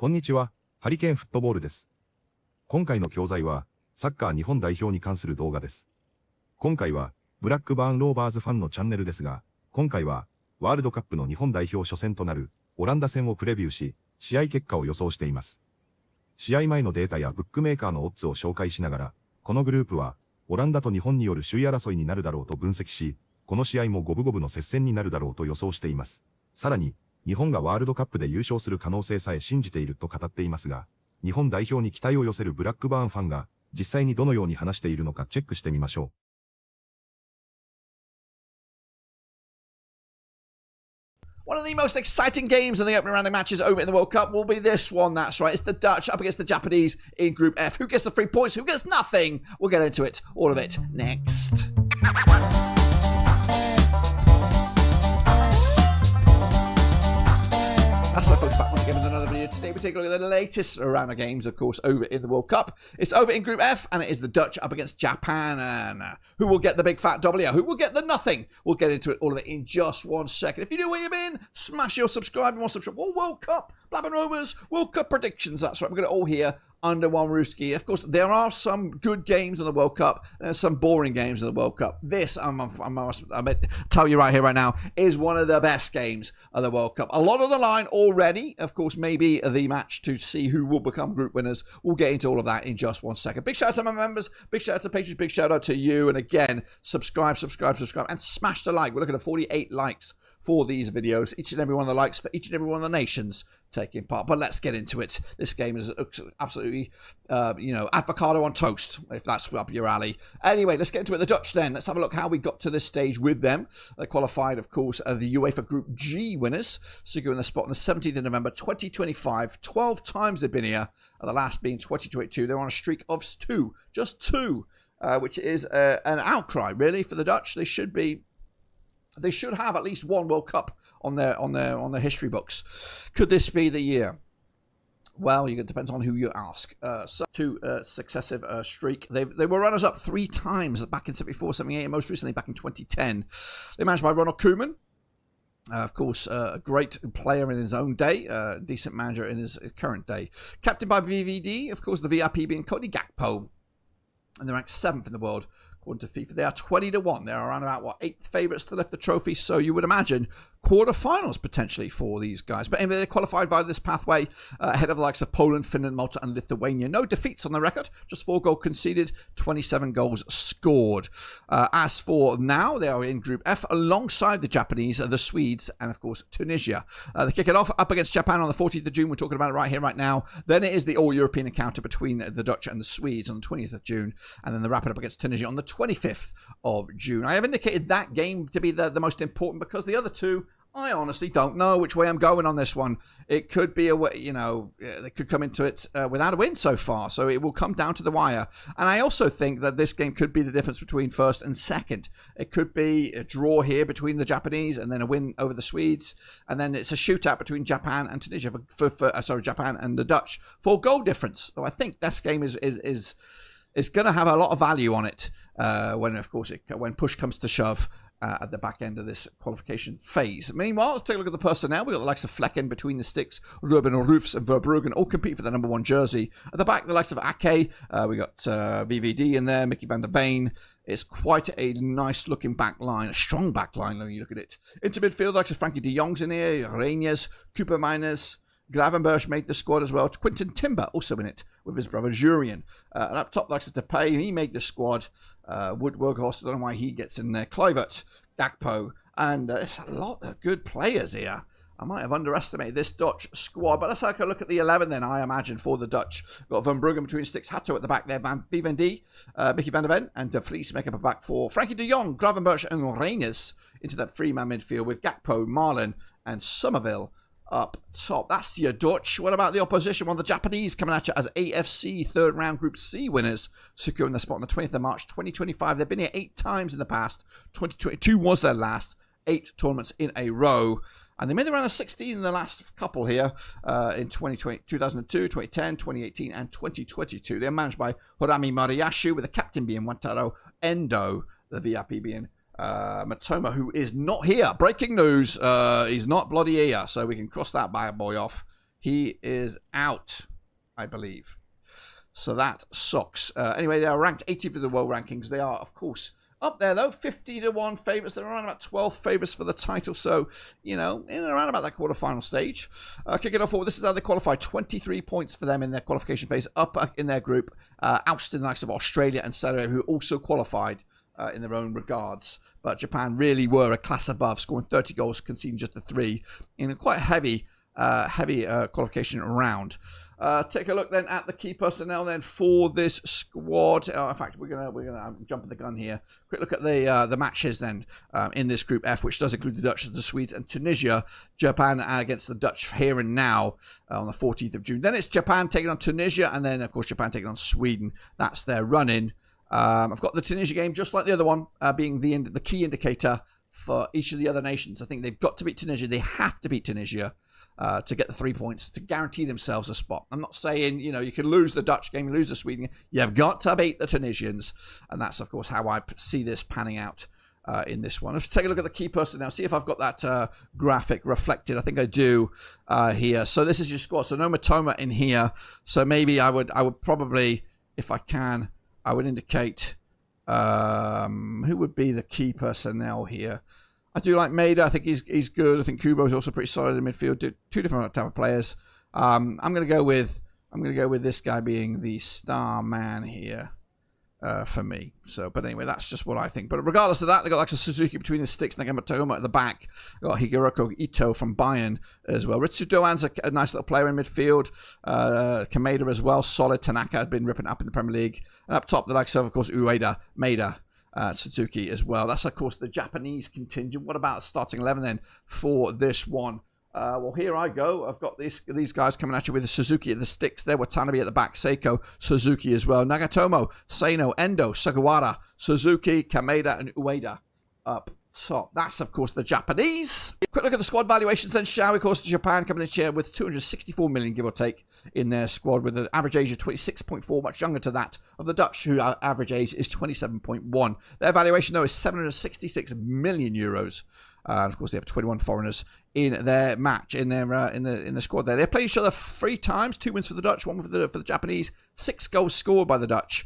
こんにちは、ハリケーンフットボールです。今回の教材は、サッカー日本代表に関する動画です。今回は、ブラックバーンローバーズファンのチャンネルですが、今回は、ワールドカップの日本代表初戦となる、オランダ戦をプレビューし、試合結果を予想しています。試合前のデータやブックメーカーのオッズを紹介しながら、このグループは、オランダと日本による首位争いになるだろうと分析し、この試合も五分五分の接戦になるだろうと予想しています。さらに、日本がワールドカップで優勝する可能性さえ信じていると語っていますが、日本代表に期待を寄せるブラックバーンファンが、実際にどのように話しているのかチェックしてみましょう。One of the most exciting games in the opening round of matches over in the World Cup will be this one, that's right. It's the Dutch up against the Japanese in Group F. Who gets the 3 points? Who gets nothing? We'll get into it, all of it, next. That's right, folks, back once again with another video. Today we take a look at the latest round of games, of course, over in the World Cup. It's over in Group F, and it is the Dutch up against Japan. And who will get the big fat W? Who will get the nothing? We'll get into it, all of it, in just 1 second. If you know where you've been, smash your subscribe and more subscribe for World Cup, Blackburn Rovers, World Cup predictions. That's right, we've got it all here under one roof. Of course, there are some good games in the World Cup, and there's some boring games in the World Cup. This, I tell you right here, right now, is one of the best games of the World Cup. A lot on the line already. Of course, maybe the match to see who will become group winners. We'll get into all of that in just 1 second. Big shout out to my members, big shout out to patrons, big shout out to you. And again, subscribe, and smash the like. We're looking at 48 likes for these videos, each and every one of the likes for each and every one of the nations taking part. But let's get into it. This game is absolutely, avocado on toast, if that's up your alley. Anyway, let's get into it. The Dutch then. Let's have a look how we got to this stage with them. They qualified, of course, the UEFA Group G winners, securing the spot on the 17th of November 2025. 12 times they've been here, and the last being 2022. They're on a streak of just two, which is an outcry, really, for the Dutch. They should have at least one World Cup on their history books. Could this be the year? Well, it depends on who you ask. Two successive streak. They were runners up 3 times back in 74, 78, and most recently back in 2010. They're managed by Ronald Koeman. Of course, a great player in his own day, decent manager in his current day. Captained by VVD, of course, the VIP being Cody Gakpo. And they're ranked 7th in the world, according to FIFA. They are 20-1. They're around about, 8th favourites to lift the trophy. So you would imagine quarterfinals potentially for these guys. But anyway, they qualified via this pathway ahead of the likes of Poland, Finland, Malta and Lithuania. No defeats on the record. Just 4 goals conceded, 27 goals scored. As for now, they are in Group F alongside the Japanese, the Swedes and, of course, Tunisia. They kick it off up against Japan on the 14th of June. We're talking about it right here, right now. Then it is the all-European encounter between the Dutch and the Swedes on the 20th of June. And then the wrap it up against Tunisia on the 25th of June. I have indicated that game to be the most important because the other two, I honestly don't know which way I'm going on this one. It could be a way, they could come into it without a win so far. So it will come down to the wire. And I also think that this game could be the difference between first and second. It could be a draw here between the Japanese and then a win over the Swedes. And then it's a shootout between Japan and Tunisia Japan and the Dutch for goal difference. So I think this game is going to have a lot of value on it when push comes to shove at the back end of this qualification phase. Meanwhile, let's take a look at the personnel. We've got the likes of Flecken between the sticks, Ruben Roofs and Verbruggen all compete for the number 1 jersey. At the back, the likes of Ake, we got VVD in there, Mickey van der Veen. It's quite a nice looking back line, a strong back line when you look at it. Into midfield, the likes of Frankie de Jong's in here, Reiniers, Cooper Miners, Gravenberch made the squad as well. Quinton Timber also in it with his brother Jurien. And up top, likes of Depay, he made the squad. Woodworkhorst, I don't know why he gets in there. Kluivert, Gakpo, and it's a lot of good players here. I might have underestimated this Dutch squad, but let's take a look at the 11 then, I imagine, for the Dutch. Got Van Bruggen between sticks, Hatto at the back there, Vivendi, Mickey van der Ven, and De Vries make up a back 4. Frankie de Jong, Gravenberch, and Reiniers into that 3-man midfield with Gakpo, Marlin, and Somerville up top. That's your Dutch. What about the opposition? Well, the Japanese coming at you as AFC 3rd round Group C winners, securing the spot on the 20th of March 2025. They've been here 8 times in the past. 2022 was their last 8 tournaments in a row. And they made the round of 16 in the last couple here in 2002, 2010, 2018, and 2022. They're managed by Horami Mariashu, with the captain being Wantaro Endo, the VIP being Matoma, who is not here. Breaking news, he's not bloody here, so we can cross that bad boy off. he is out, I believe. So that sucks. Anyway, they are ranked 80th of the world rankings. They are, of course, up there, though. 50-1 favourites. They're around about 12 favourites for the title. So, you know, in and around about that quarterfinal stage. Kicking off forward, this is how they qualify. 23 points for them in their qualification phase. Up in their group. Ousted the likes of Australia and Saudi Arabia, who also qualified in their own regards. But Japan really were a class above, scoring 30 goals, conceding just the 3 in a quite heavy qualification round. Take a look then at the key personnel then for this squad. In fact, we're gonna jump the gun here. Quick look at the matches then in this Group F, which does include the Dutch, the Swedes, and Tunisia. Japan against the Dutch here and now on the 14th of June. Then it's Japan taking on Tunisia, and then of course Japan taking on Sweden. That's their run-in. I've got the Tunisia game just like the other one, being the key indicator for each of the other nations. I think they've got to beat Tunisia. They have to beat Tunisia to get the 3 points, to guarantee themselves a spot. I'm not saying, you know, you can lose the Dutch game, lose the Sweden. You've got to beat the Tunisians. And that's, of course, how I see this panning out in this one. Let's take a look at the key personnel, see if I've got that graphic reflected. I think I do here. So this is your squad. So no Matoma in here. So maybe I would probably, if I can, I would indicate who would be the key personnel here. I do like Maeda. I think he's good. I think Kubo is also pretty solid in midfield. Two different type of players. I'm gonna go with this guy being the star man here for me. So, but anyway, that's just what I think. But regardless of that, they got like a Suzuki between the sticks, Nagamatoma at the back. They got Higuroko Ito from Bayern as well. Ritsu Doan's a nice little player in midfield. Kameda as well, solid. Tanaka had been ripping up in the Premier League, and up top the likes of course Ueda, Maeda. Suzuki as well. That's, of course, the Japanese contingent. What about starting 11 then for this one? Well, here I go. I've got these guys coming at you with the Suzuki at the sticks there. Watanabe at the back. Seiko, Suzuki as well. Nagatomo, Seino, Endo, Sugawara, Suzuki, Kameda, and Ueda up top. That's, of course, the Japanese. Quick look at the squad valuations then, shall we? Of course, Japan coming in here with 264 million, give or take, in their squad, with an average age of 26.4, much younger to that of the Dutch, whose average age is 27.1. Their valuation, though, is 766 million euros. And of course, they have 21 foreigners in their match, in the squad there. They play each other 3 times, 2 wins for the Dutch, 1 for the Japanese, 6 goals scored by the Dutch,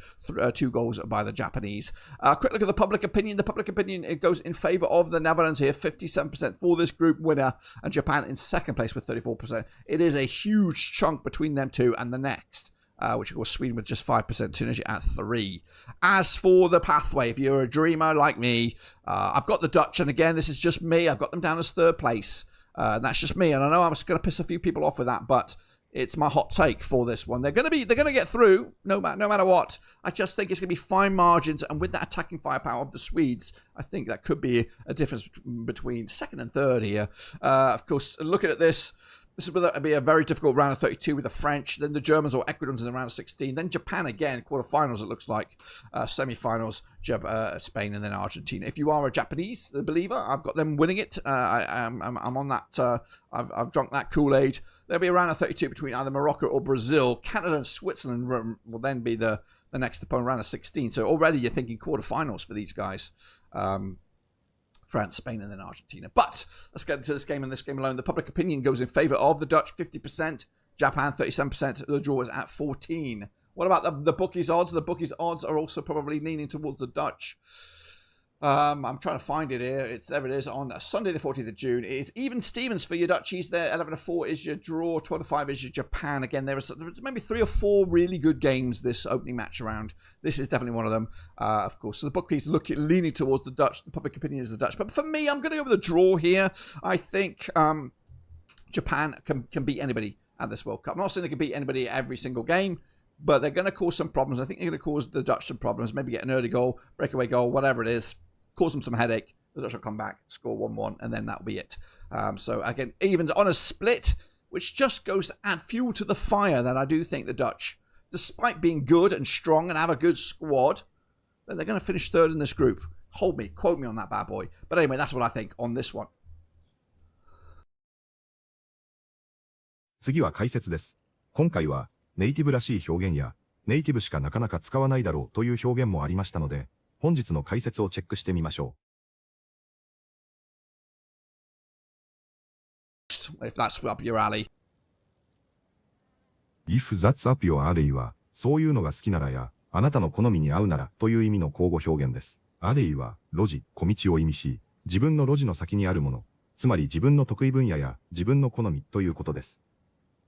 2 goals by the Japanese. Quick look at the public opinion. The public opinion, it goes in favour of the Netherlands here, 57% for this group winner, and Japan in second place with 34%. It is a huge chunk between them two and the next. Which of course Sweden with just 5%, Tunisia at 3%. As for the pathway, if you're a dreamer like me, I've got the Dutch, and again, this is just me. I've got them down as 3rd place. That's just me, and I know I'm just going to piss a few people off with that, but it's my hot take for this one. They're going to get through no matter what. I just think it's going to be fine margins, and with that attacking firepower of the Swedes, I think that could be a difference between 2nd and 3rd here. Of course, looking at this. This will be a very difficult round of 32 with the French, then the Germans or Ecuadorians in the round of 16, then Japan again, quarterfinals it looks like, semi-finals, Spain, and then Argentina. If you are a Japanese believer, I've got them winning it. I'm on that. I've drunk that Kool-Aid. There'll be a round of 32 between either Morocco or Brazil. Canada and Switzerland will then be the next opponent, round of 16. So already you're thinking quarterfinals for these guys. France, Spain, and then Argentina. But let's get into this game and this game alone. The public opinion goes in favour of the Dutch, 50%. Japan, 37%. The draw is at 14%. What about the bookies' odds? The bookies' odds are also probably leaning towards the Dutch. I'm trying to find it here. There it is on Sunday the 14th of June. It is even Stevens for your Dutchies there. 11-4 is your draw. 12-5 is your Japan. Again, there's maybe 3 or 4 really good games this opening match round. This is definitely one of them, of course. So the bookies leaning towards the Dutch. The public opinion is the Dutch. But for me, I'm going to go with the draw here. I think Japan can beat anybody at this World Cup. I'm not saying they can beat anybody at every single game, but they're going to cause some problems. I think they're going to cause the Dutch some problems. Maybe get an early goal, breakaway goal, whatever it is. Cause them some headache. The Dutch will come back, score 1-1, and then that'll be it. So again, even on a split, which just goes to add fuel to the fire, that I do think the Dutch, despite being good and strong and have a good squad, then they're going to finish 3rd in this group. Hold me, quote me on that bad boy. But anyway, that's what I think on this one. 次は解説です。今回はネイティブらしい表現やネイティブしかなかなか使わないだろうという表現もありましたので、本日の解説をチェックしてみましょう。If that's up your alley. If that's up your alley は、そういうのが好きならや、あなたの好みに合うならという意味の口語表現です。alley は、路地、小道を意味し、自分の路地の先にあるもの、つまり自分の得意分野や自分の好みということです。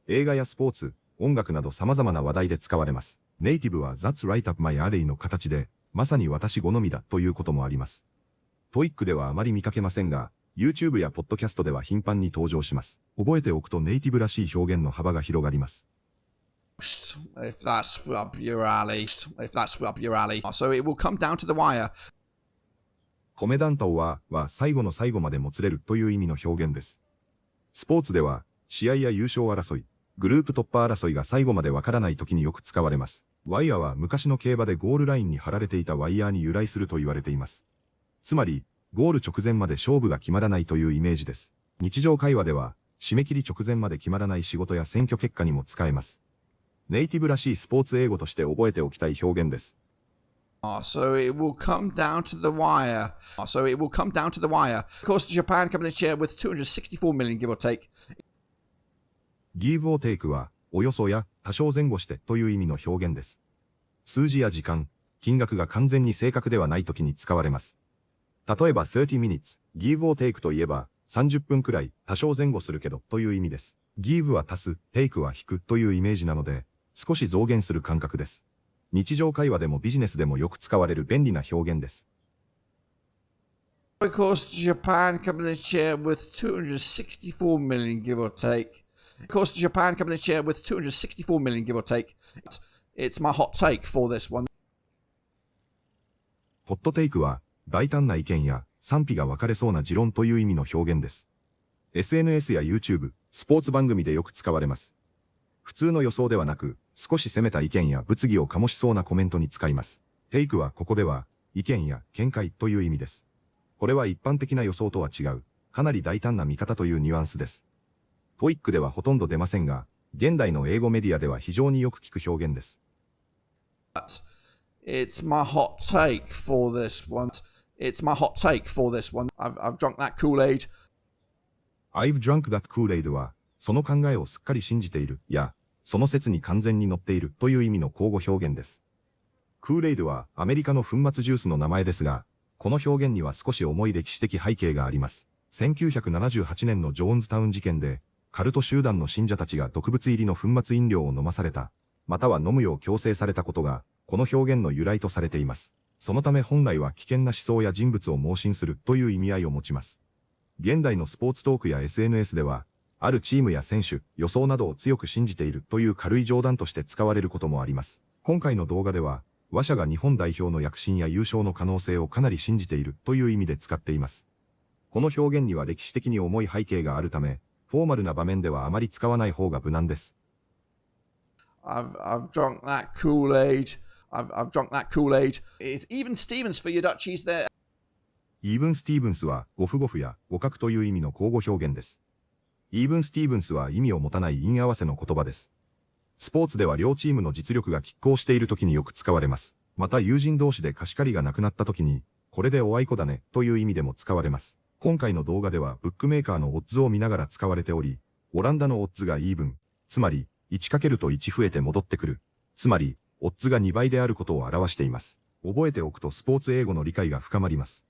映画やスポーツ、音楽など様々な話題で使われます。ネイティブは That's right up my alley の形で、まさに私好みだということもあります。トイックではあまり見かけませんが、YouTube やポッドキャストでは頻繁に登場します。覚えておくとネイティブらしい表現の幅が広がります。If that's up your alley. If that's up your alley. So it will come down to the wire. コメダントは最後の最後までもつれるという意味の表現です。スポーツでは、試合や優勝争い、グループ突破争いが最後までわからない時によく使われます。ワイヤーは昔の競馬でゴールラインに張られていたワイヤーに由来すると言われています。つまり、ゴール直前まで勝負が決まらないというイメージです。日常会話では、締め切り直前まで決まらない仕事や選挙結果にも使えます。ネイティブらしいスポーツ英語として覚えておきたい表現です。So it will come down to the wire. So it will come down to the wire. Of course, Japan coming in share with 264 million, give or take. Give or take は、およそや多少前後してという意味の表現です。数字や時間、金額が完全に正確ではない時に使われます。例えば30 minutes, give or take といえば、30分くらい多少前後するけどという意味です。give は足す、take は引くというイメージなので、少し増減する感覚です。日常会話でもビジネスでもよく使われる便利な表現です。Of course, Japan coming in share with 264 million, give or take. Of course, Japan coming in share with 264 million, give or take. It's my hot take for this one. ホットテイクは、大胆な意見や賛否が分かれそうな持論という意味の表現です。SNS や YouTube、スポーツ番組でよく使われます。普通の予想ではなく、少し攻めた意見や物議を醸しそうなコメントに使います。テイクはここでは、意見や見解という意味です。これは一般的な予想とは違う、かなり大胆な見方というニュアンスです。トイックではほとんど出ませんが、現代の英語メディアでは非常によく聞く表現です。It's my hot take for this one. It's my hot take for this one. I've drunk that Kool-Aid. I've drunk that Kool-Aid は、その考えをすっかり信じている、や、その説に完全に乗っているという意味の口語表現です。Kool-Aid はアメリカの粉末ジュースの名前ですが、この表現には少し重い歴史的背景があります。1978年のジョーンズタウン事件で、カルト集団の信者たちが毒物入りの粉末飲料を飲まされた、または飲むよう強制されたことが、この表現の由来とされています。そのため本来は危険な思想や人物を盲信するという意味合いを持ちます。現代のスポーツトークや SNS では、あるチームや選手、予想などを強く信じているという軽い冗談として使われることもあります。今回の動画では、話者が日本代表の躍進や優勝の可能性をかなり信じているという意味で使っています。この表現には歴史的に重い背景があるため、フォーマルな場面ではあまり使わない方が無難です。I've drunk that Kool-Aid. I've drunk that Kool-Aid. It's even Stevens for your Dutchies there. Even Stevens はゴフゴフや互角という意味の口語表現です。Even Stevens は意味を持たない因合わせの言葉です。スポーツでは両チームの実力が拮抗している時によく使われます。また友人同士で貸し借りがなくなった時に、これでおあいこだねという意味でも使われます。今回の動画ではブックメーカーのオッズを見ながら使われており、オランダのオッズがイーブン、つまり 1× と1増えて戻ってくる、つまりオッズが2倍であることを表しています。覚えておくとスポーツ英語の理解が深まります。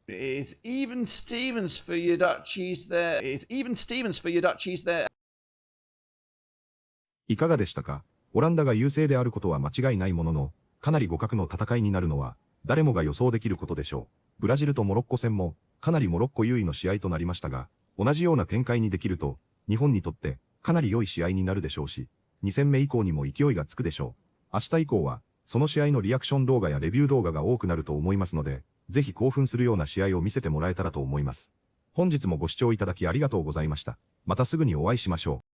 It's even Stevens for your Dutchies there. It's even Stevens for your Dutchies there. いかがでしたか？オランダが優勢であることは間違いないものの、かなり互角の戦いになるのは、誰もが予想できることでしょう。ブラジルとモロッコ戦も、かなりモロッコ優位の試合となりましたが、同じような展開にできると、日本にとってかなり良い試合になるでしょうし、2戦目以降にも勢いがつくでしょう。明日以降は、その試合のリアクション動画やレビュー動画が多くなると思いますので、ぜひ興奮するような試合を見せてもらえたらと思います。本日もご視聴いただきありがとうございました。またすぐにお会いしましょう。